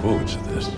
forward to this.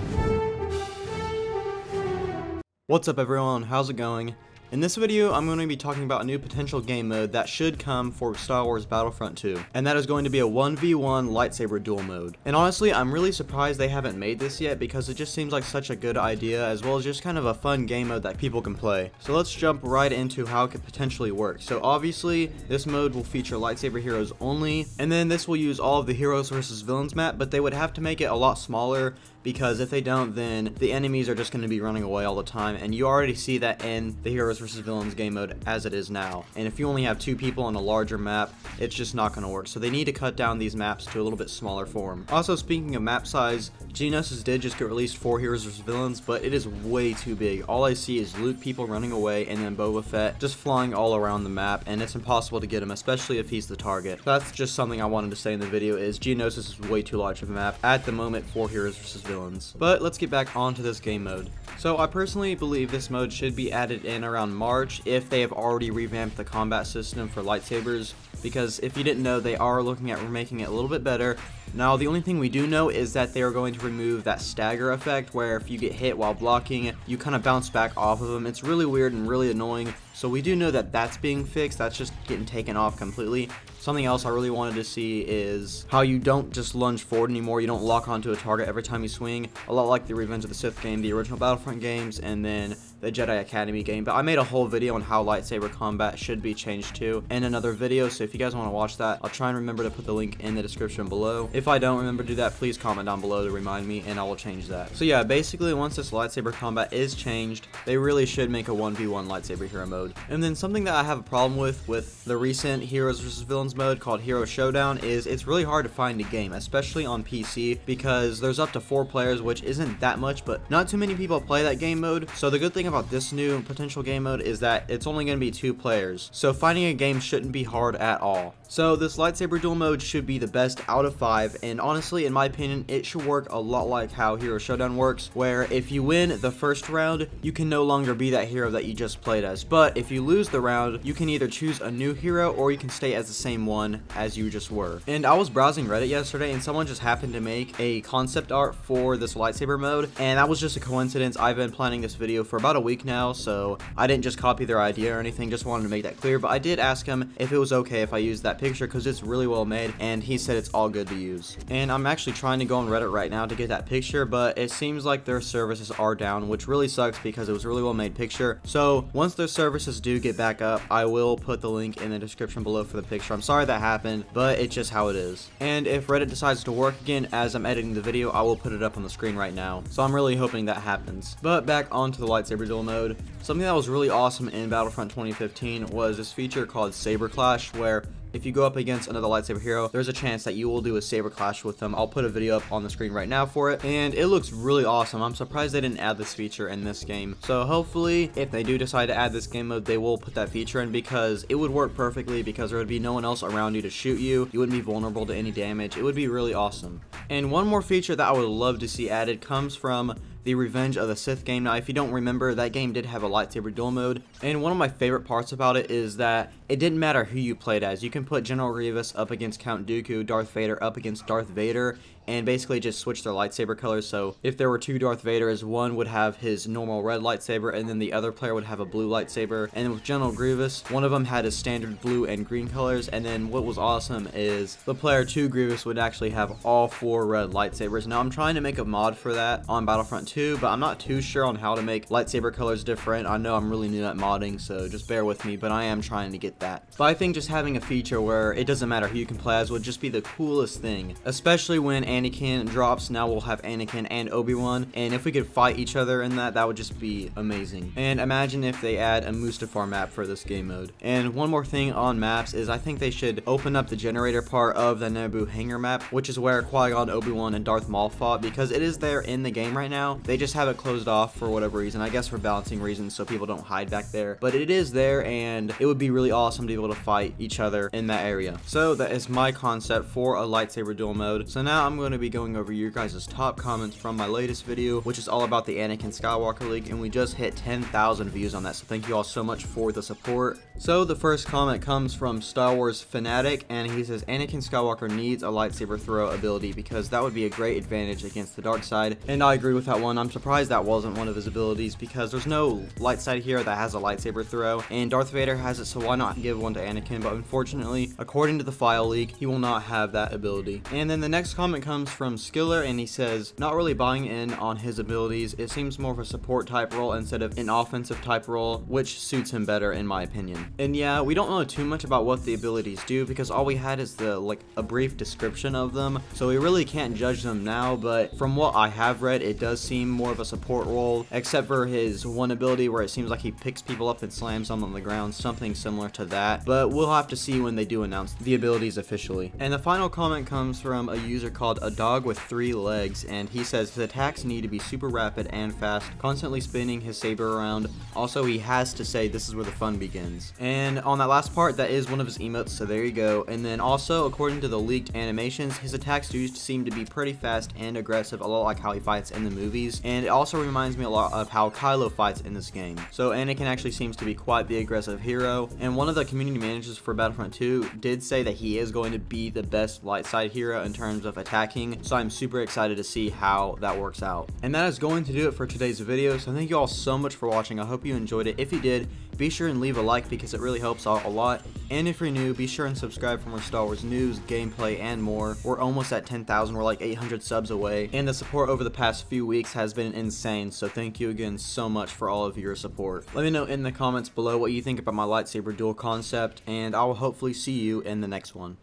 What's up everyone, how's it going? In this video, I'm going to be talking about a new potential game mode that should come for Star Wars Battlefront 2, and that is going to be a 1v1 lightsaber duel mode. And honestly, I'm really surprised they haven't made this yet because it just seems like such a good idea, as well as just kind of a fun game mode that people can play. So let's jump right into how it could potentially work. So obviously, this mode will feature lightsaber heroes only, and then this will use all of the heroes versus villains map, but they would have to make it a lot smaller, because if they don't, then the enemies are just going to be running away all the time, and you already see that in the heroes versus villains game mode as it is now. And if you only have 2 people on a larger map, it's just not going to work. So they need to cut down these maps to a little bit smaller form. Also, speaking of map size, Geonosis did just get released for heroes versus villains, but it is way too big. All I see is Luke people running away, and then Boba Fett just flying all around the map, and it's impossible to get him, especially if he's the target. So that's just something I wanted to say in the video, is Geonosis is way too large of a map at the moment for heroes versus villains. But let's get back onto this game mode. So I personally believe this mode should be added in around March if they have already revamped the combat system for lightsabers, because if you didn't know, they are looking at making it a little bit better. Now, the only thing we do know is that they are going to remove that stagger effect, where if you get hit while blocking, you kind of bounce back off of them. It's really weird and really annoying. So we do know that that's being fixed. That's just getting taken off completely. Something else I really wanted to see is how you don't just lunge forward anymore. You don't lock onto a target every time you swing. A lot like the Revenge of the Sith game, the original Battlefront games, and then the Jedi Academy game. But I made a whole video on how lightsaber combat should be changed to in another video. So if you guys want to watch that, I'll try and remember to put the link in the description below. If I don't remember to do that, please comment down below to remind me, and I will change that. So yeah, basically once this lightsaber combat is changed, they really should make a 1v1 lightsaber hero mode. And then something that I have a problem with the recent heroes versus villains mode called Hero Showdown is it's really hard to find a game, especially on PC, because there's up to 4 players, which isn't that much, but not too many people play that game mode. So the good thing about this new potential game mode is that it's only going to be 2 players, so finding a game shouldn't be hard at all. So this lightsaber duel mode should be the best out of 5, and honestly, in my opinion, it should work a lot like how Hero Showdown works, where if you win the first round, you can no longer be that hero that you just played as, but if you lose the round, you can either choose a new hero or you can stay as the same one as you just were. And I was browsing Reddit yesterday, and someone just happened to make a concept art for this lightsaber mode, and that was just a coincidence. I've been planning this video for about a week now, so I didn't just copy their idea or anything, just wanted to make that clear. But I did ask him if it was okay if I used that picture, because it's really well made, and he said it's all good to use. And I'm actually trying to go on Reddit right now to get that picture, but it seems like their services are down, which really sucks because it was a really well made picture. So once their services do get back up, I will put the link in the description below for the picture. I'm sorry that happened, but it's just how it is. And if Reddit decides to work again as I'm editing the video, I will put it up on the screen right now. So I'm really hoping that happens. But back onto the lightsaber duel mode. Something that was really awesome in Battlefront 2015 was this feature called Saber Clash, where if you go up against another lightsaber hero, there's a chance that you will do a saber clash with them. I'll put a video up on the screen right now for it, and it looks really awesome. I'm surprised they didn't add this feature in this game. So hopefully, if they do decide to add this game mode, they will put that feature in, because it would work perfectly, because there would be no one else around you to shoot you. You wouldn't be vulnerable to any damage. It would be really awesome. And one more feature that I would love to see added comes from the Revenge of the Sith game. Now, if you don't remember, that game did have a lightsaber duel mode, and one of my favorite parts about it is that it didn't matter who you played as. You can put General Grievous up against Count Dooku, Darth Vader up against Darth Vader, and basically just switch their lightsaber colors. So if there were 2 Darth Vaders, one would have his normal red lightsaber, and then the other player would have a blue lightsaber. And then with General Grievous, one of them had his standard blue and green colors, and then what was awesome is the player 2 Grievous would actually have all 4 red lightsabers. Now, I'm trying to make a mod for that on Battlefront 2, but I'm not too sure on how to make lightsaber colors different. I know I'm really new at modding, so just bear with me, but I am trying to get that. But I think just having a feature where it doesn't matter who you can play as would just be the coolest thing, especially when Anakin drops. Now we'll have Anakin and Obi Wan, and if we could fight each other in that, that would just be amazing. And imagine if they add a Mustafar map for this game mode. And one more thing on maps is I think they should open up the generator part of the Naboo hangar map, which is where Qui-Gon, Obi-Wan, and Darth Maul fought, because it is there in the game right now. They just have it closed off for whatever reason, I guess for balancing reasons, so people don't hide back there. But it is there, and it would be really awesome awesome to be able to fight each other in that area. So that is my concept for a lightsaber duel mode. So now I'm going to be going over your guys' top comments from my latest video, which is all about the Anakin Skywalker League, and we just hit 10,000 views on that, so thank you all so much for the support. So the first comment comes from Star Wars Fanatic, and he says Anakin Skywalker needs a lightsaber throw ability because that would be a great advantage against the dark side, and I agree with that one. I'm surprised that wasn't one of his abilities because there's no light side hero that has a lightsaber throw, and Darth Vader has it, so why not give one to Anakin? But unfortunately, according to the file leak, he will not have that ability. And then the next comment comes from Skiller, and he says not really buying in on his abilities. It seems more of a support type role instead of an offensive type role, which suits him better in my opinion. And yeah, we don't know too much about what the abilities do because all we had is a brief description of them, so we really can't judge them now. But from what I have read, it does seem more of a support role, except for his one ability where it seems like he picks people up and slams them on the ground, something similar to that. But we'll have to see when they do announce the abilities officially. And the final comment comes from a user called A Dog with 3 Legs, and he says his attacks need to be super rapid and fast, constantly spinning his saber around. Also, he has to say this is where the fun begins. And on that last part, that is one of his emotes, so there you go. And then also, according to the leaked animations, his attacks do seem to be pretty fast and aggressive, a lot like how he fights in the movies. And it also reminds me a lot of how Kylo fights in this game. So Anakin actually seems to be quite the aggressive hero. And one of the community managers for Battlefront 2 did say that he is going to be the best light side hero in terms of attacking. So I'm super excited to see how that works out. And that is going to do it for today's video. So thank you all so much for watching. I hope you enjoyed it. If you did, be sure and leave a like because it really helps out a lot. And if you're new, be sure and subscribe for more Star Wars news, gameplay, and more. We're almost at 10,000. We're like 800 subs away. And the support over the past few weeks has been insane. So thank you again so much for all of your support. Let me know in the comments below what you think about my lightsaber duel concept, and I will hopefully see you in the next one.